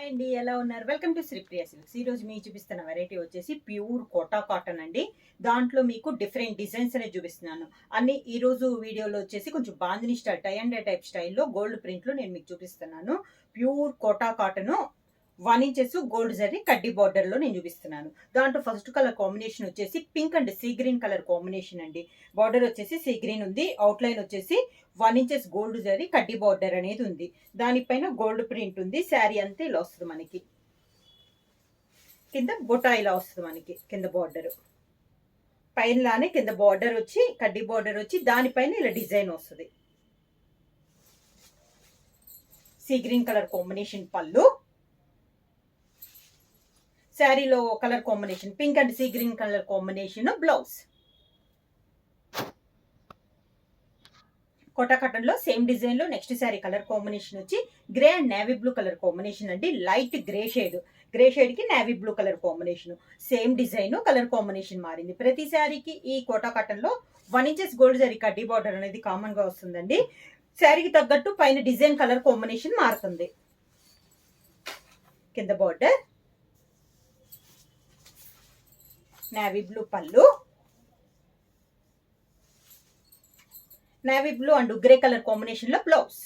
అండి, ఎలా ఉన్నారు? Welcome to Sripriya silks. ఈ రోజు మీకు చూపిస్తున్న వెరైటీ వచ్చేసి ప్యూర్ కోటా కాటన్ అండి. దాంట్లో మీకు డిఫరెంట్ డిజైన్స్ అనేది చూపిస్తున్నాను. అన్ని ఈ రోజు వీడియోలో వచ్చేసి కొంచెం bandhani style, tie and dye type స్టైల్లో గోల్డ్ ప్రింట్లో నేను మీకు చూపిస్తున్నాను. Pure Kota cotton 1 inches gold zari కడ్డీ బార్డర్ లో నేను చూపిస్తున్నాను. దాంట్లో ఫస్ట్ కలర్ కాంబినేషన్ వచ్చేసి pink and sea green colour combination అండి. బార్డర్ వచ్చేసి సీ గ్రీన్ ఉంది. అవుట్ లైన్ వచ్చేసి 1 ఇంచెస్ గోల్డ్ జరీ కడ్డీ బార్డర్ అనేది ఉంది. దానిపైన గోల్డ్ ప్రింట్ ఉంది. శారీ అంతా ఇలా వస్తుంది మనకి. కింద బొటా ఇలా వస్తుంది మనకి. కింద బార్డర్ పైనలానే కింద బార్డర్ వచ్చి కడ్డీ బార్డర్ వచ్చి దానిపైన ఇలా డిజైన్ వస్తుంది. సీ గ్రీన్ కలర్ కాంబినేషన్ పళ్ళు. శారీలో colour combination pink and sea green colour combination blouse. Kota cotton లో సేమ్ డిజైన్ లో నెక్స్ట్ శారీ కలర్ కాంబినేషన్ వచ్చి grey and navy blue colour combination అండి. లైట్ గ్రే షేడ్ కి navy blue colour combination. Same design colour combination మారింది. ప్రతి శారీకి ఈ quota cotton లో 1 ఇంచెస్ గోల్డ్ జరీ కడ్డీ బార్డర్ అనేది కామన్ గా వస్తుందండి. శారీకి తగ్గట్టు పైన డిజైన్ కలర్ కాంబినేషన్ మారుతుంది. కింద బార్డర్ నేవీ బ్లూ పళ్ళు, navy blue and grey colour combination లో బ్లౌజ్.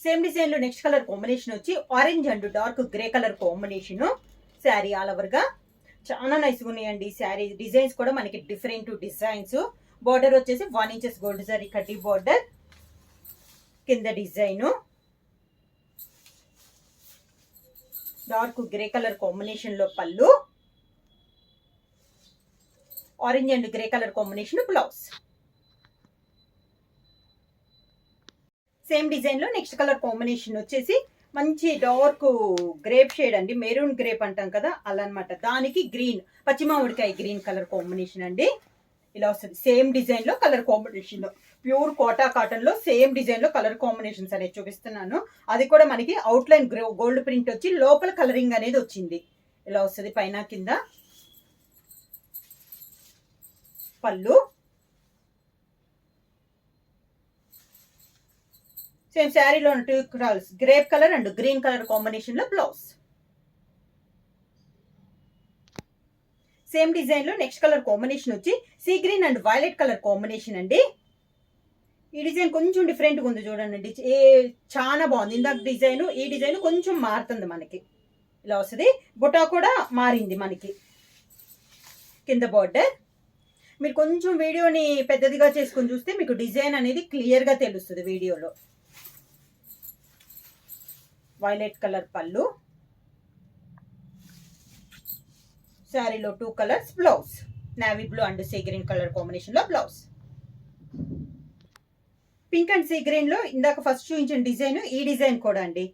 సేమ్ డిజైన్ లో నెక్స్ట్ కలర్ కాంబినేషన్ వచ్చి orange and dark grey colour combination. Sari all over గా చాలా నైస్ ఉన్నాయండి. శారీ డిజైన్స్ కూడా మనకి డిఫరెంట్ డిజైన్స్. బార్డర్ వచ్చేసి 1 ఇంచెస్ గోల్డ్ జరీ కడ్డీ బార్డర్. కింద design dark grey colour combination లో పళ్ళు, orange and grey colour combination blouse. Same design లో నెక్స్ట్ కలర్ కాంబినేషన్ వచ్చేసి మంచి డార్క్ గ్రేప్ షేడ్ అండి. మెరూన్ గ్రేప్ అంటాం కదా అలా అనమాట. దానికి గ్రీన్ పచ్చిమామిడికాయ గ్రీన్ కలర్ కాంబినేషన్ అండి. ఇలా వస్తుంది. సేమ్ డిజైన్ లో కలర్ కాంబినేషన్ లో ప్యూర్ కోటా కాటన్ లో సేమ్ డిజైన్ లో కలర్ కాంబినేషన్స్ అనేది చూపిస్తున్నాను. అది కూడా మనకి అవుట్ లైన్ గోల్డ్ ప్రింట్ వచ్చి లోపల కలరింగ్ అనేది వచ్చింది. ఇలా వస్తుంది. పైన కింద పళ్ళు. సేమ్ శారీలో 2 colours grape colour and green colour combination లో బ్లౌజ్. సేమ్ డిజైన్ లో నెక్స్ట్ కలర్ కాంబినేషన్ వచ్చి sea green and violet colour combination అండి. ఈ డిజైన్ కొంచెం డిఫరెంట్ గా ఉంది చూడండి. చాలా బాగుంది. ఇందాక డిజైన్ ఈ డిజైన్ కొంచెం మారుతుంది మనకి. ఇలా వస్తుంది. బుటా కూడా మారింది మనకి. కింద బార్డర్ మీరు కొంచెం వీడియోని పెద్దదిగా చేసుకుని చూస్తే మీకు డిజైన్ అనేది క్లియర్ గా తెలుస్తుంది వీడియోలో. వైలెట్ కలర్ పళ్ళు, శారీలో 2 colours blouse. Navy blue and sea green colour combination లో blouse. Pink and sea green లో ఇందాక ఫస్ట్ చూపించిన డిజైన్ ఈ డిజైన్ కూడా అండి.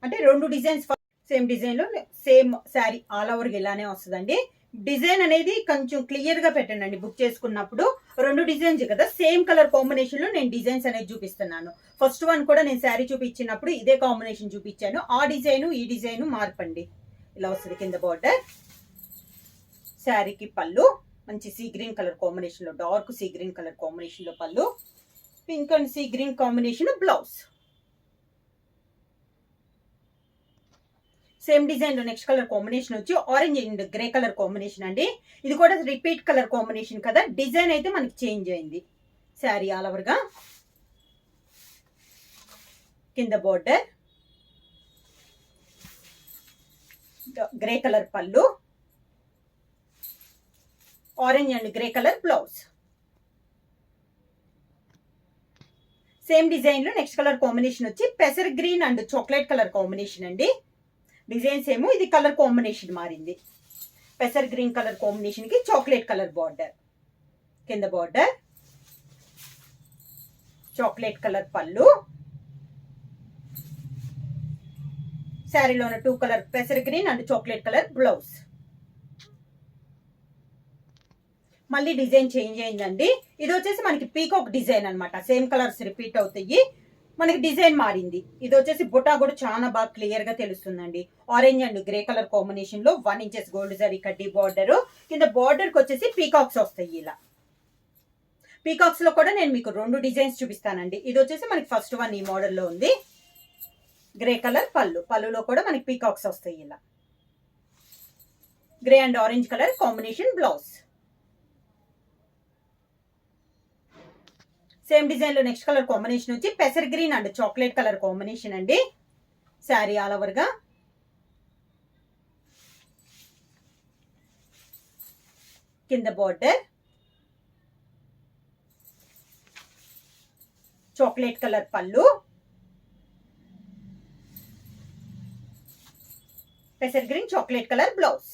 అంటే 2 డిజైన్స్ సేమ్ డిజైన్ లో సేమ్ శారీ ఆల్ ఓవర్ ఇలానే వస్తుందండి. డిజైన్ అనేది కొంచెం క్లియర్ గా పెట్టండి బుక్ చేసుకున్నప్పుడు. 2 డిజైన్స్ కదా సేమ్ కలర్ కాంబినేషన్ లో నేను డిజైన్స్ అనేది చూపిస్తున్నాను. ఫస్ట్ వన్ కూడా నేను శారీ చూపించినప్పుడు ఇదే కాంబినేషన్ చూపించాను. ఆ డిజైన్ ఈ డిజైన్ మార్పండి. ఇలా వస్తుంది. కింద బార్డర్ శారీకి పళ్ళు మంచి సీ గ్రీన్ కలర్ కాంబినేషన్ లో dark sea green colour combination లో పళ్ళు, pink and sea green combination blouse. Same design లో నెక్స్ట్ కలర్ కాంబినేషన్ వచ్చి orange and grey colour combination అండి. ఇది కూడా రిపీట్ కలర్ కాంబినేషన్ కదా. డిజైన్ అయితే మనకి చేంజ్ అయింది. శారీ ఆల్ ఓవర్ గా కింద బార్డర్ గ్రే కలర్ పళ్ళు, orange and grey colour blouse. Same design లో నెక్స్ట్ కలర్ కాంబినేషన్ వచ్చి పెసర్ green and chocolate colour combination అండి. డిజైన్స్ ఏమో ఇది కలర్ కాంబినేషన్ మారింది. పెసర్ గ్రీన్ కలర్ కాంబినేషన్ కి చాక్లెట్ కలర్ బార్డర్. కింద బార్డర్ చాక్లెట్ కలర్ పళ్ళు, శారీలో 2 కలర్ పెసర్ green and chocolate colour blouse. మళ్ళీ డిజైన్ చేంజ్ అయిందండి. ఇది వచ్చేసి మనకి పీకాక్ డిజైన్ అనమాట. సేమ్ కలర్స్ రిపీట్ అవుతాయి. మనకి డిజైన్ మారింది. ఇది వచ్చేసి బుటా కూడా చాలా బాగా క్లియర్ గా తెలుస్తుందండి. Orange and grey colour combination లో 1 ఇంచెస్ గోల్డ్ జరీ కడ్డీ బార్డర్. కింద బార్డర్ కి వచ్చేసి పీకాక్స్ వస్తాయి. ఇలా పీకాక్స్ లో కూడా నేను మీకు 2 డిజైన్స్ చూపిస్తానండి. ఇది వచ్చేసి మనకి ఫస్ట్ వన్ ఈ మోడల్లో ఉంది. గ్రే కలర్ పళ్ళు, పళ్ళులో కూడా మనకి పీకాక్స్ వస్తాయి ఇలా. Grey and orange colour combination blouse. Same design లో నెక్స్ట్ కలర్ కాంబినేషన్ వచ్చి పెసర్ green and chocolate colour combination అండి. శారీ ఆల్ ఓవర్ గా కింద బార్డర్ చాక్లెట్ కలర్ పళ్ళు, పెసర్ green chocolate colour blouse.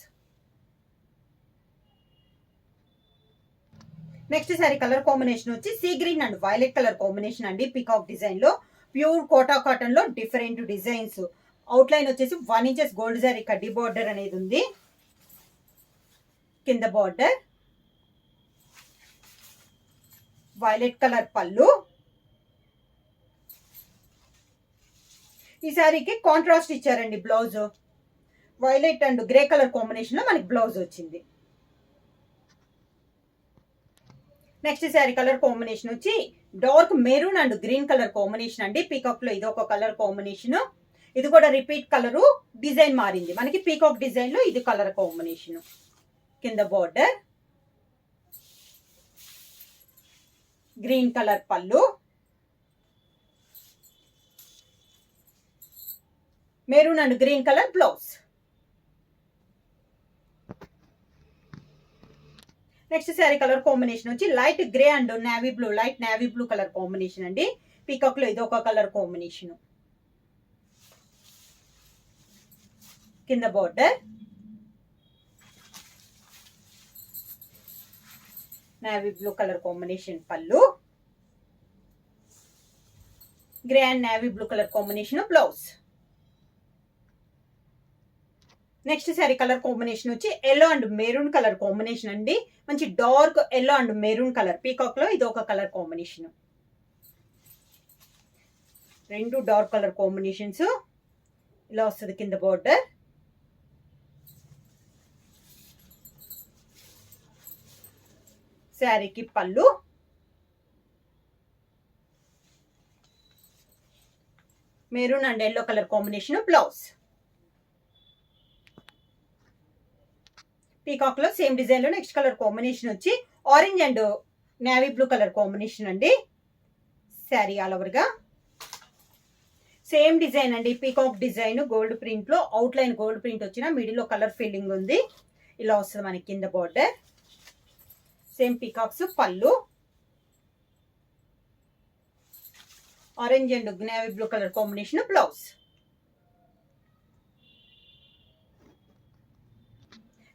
Next sari colour combination వచ్చి sea green and violet colour combination అండి. పీకాక్ డిజైన్ లో ప్యూర్ కోటా కాటన్ లో డిఫరెంట్ డిజైన్స్. అవుట్ లైన్ వచ్చేసి 1 ఇంచెస్ గోల్డ్ జరీ కడ్డీ బార్డర్ అనేది ఉంది. కింద బార్డర్ వైలెట్ కలర్ పళ్ళు. ఈ సారీకి కాంట్రాస్ట్ ఇచ్చారండి blouse. Violet and grey colour combination లో మనకి బ్లౌజ్ వచ్చింది. నెక్స్ట్ శారీ కలర్ కాంబినేషన్ వచ్చి dark maroon and green colour combination అండి. పీకాక్ లో ఇది ఒక కలర్ కాంబినేషన్, ఇది కూడా రిపీట్ కలరు, డిజైన్ మారింది మనకి. పీకాక్ డిజైన్ లో ఇది కలర్ కాంబినేషన్. కింద బార్డర్ గ్రీన్ కలర్ పళ్ళు, maroon and green colour blouse. Next sari colour combination వచ్చి light grey and navy blue, light navy blue colour combination అండి. పీకాక్ లో ఇది ఒక కలర్ కాంబినేషన్. కింద border navy blue colour combination పళ్ళు, grey and navy blue colour combination blouse. Next sari colour combination వచ్చి yellow and maroon colour combination అండి. మంచి dark yellow and maroon colour. Peacock లో ఇది ఒక కలర్ కాంబినేషన్. రెండు డార్క్ కలర్ కాంబినేషన్స్ ఇలా వస్తుంది. కింద బార్డర్ శారీకి పళ్ళు, maroon and yellow colour combination blouse. Peacock లో సేమ్ డిజైన్ లో నెక్స్ట్ కలర్ కాంబినేషన్ వచ్చి orange and navy blue colour combination అండి. శారీ ఆల్ ఓవర్ గా సేమ్ డిజైన్ అండి. పీకాక్ డిజైన్ గోల్డ్ ప్రింట్ లో అవుట్ లైన్ గోల్డ్ ప్రింట్ వచ్చిన మిడిల్ లో colour filling ఉంది. ఇలా వస్తుంది మనకి. కింద బార్డర్ సేమ్ పీకాక్స్ పళ్ళు, orange and navy blue colour combination blouse.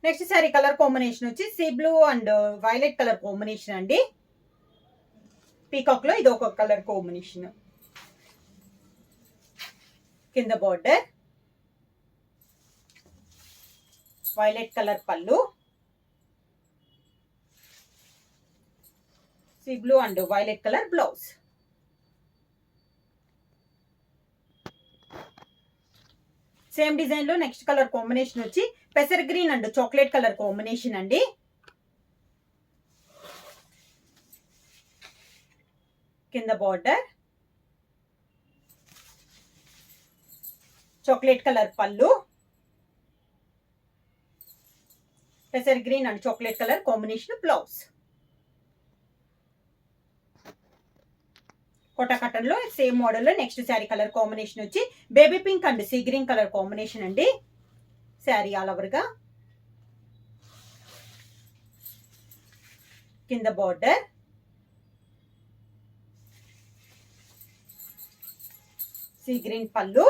Next sari colour combination వచ్చి sea blue and violet colour combination అండి. పీకాక్ లో ఇది ఒక కలర్ కాంబినేషన్. కింద బార్డర్ వైలెట్ కలర్ పళ్ళు, sea blue and violet colour blouse. Same design లో next colour combination వచ్చి పెసర్ green and chocolate colour combination అండి. కింద బార్డర్ చాక్లెట్ కలర్ పళ్ళు, పెసర్ green and chocolate colour combination blouse. Kota cotton లో సేమ్ మోడల్ లో నెక్స్ట్ శారీ కలర్ కాంబినేషన్ వచ్చి baby pink and sea green colour combination అండి. శారీ ఆల్ ఓవర్ గా కింద బార్డర్ సీ గ్రీన్ పళ్ళు,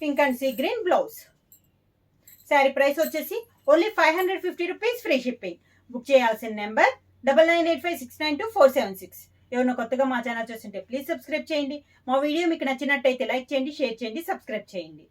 pink and sea green blouse. Sari price వచ్చేసి only 550 rupees, free shipping. Book చేయాల్సిన number 9985692476. ఎవరైనా కొత్తగా మా ఛానల్ చూస్తుంటే ప్లీజ్ సబ్స్క్రైబ్ చేయండి. మా వీడియో మీకు నచ్చినట్టయితే లైక్ చేయండి, షేర్ చేయండి, సబ్స్క్రైబ్ చేయండి.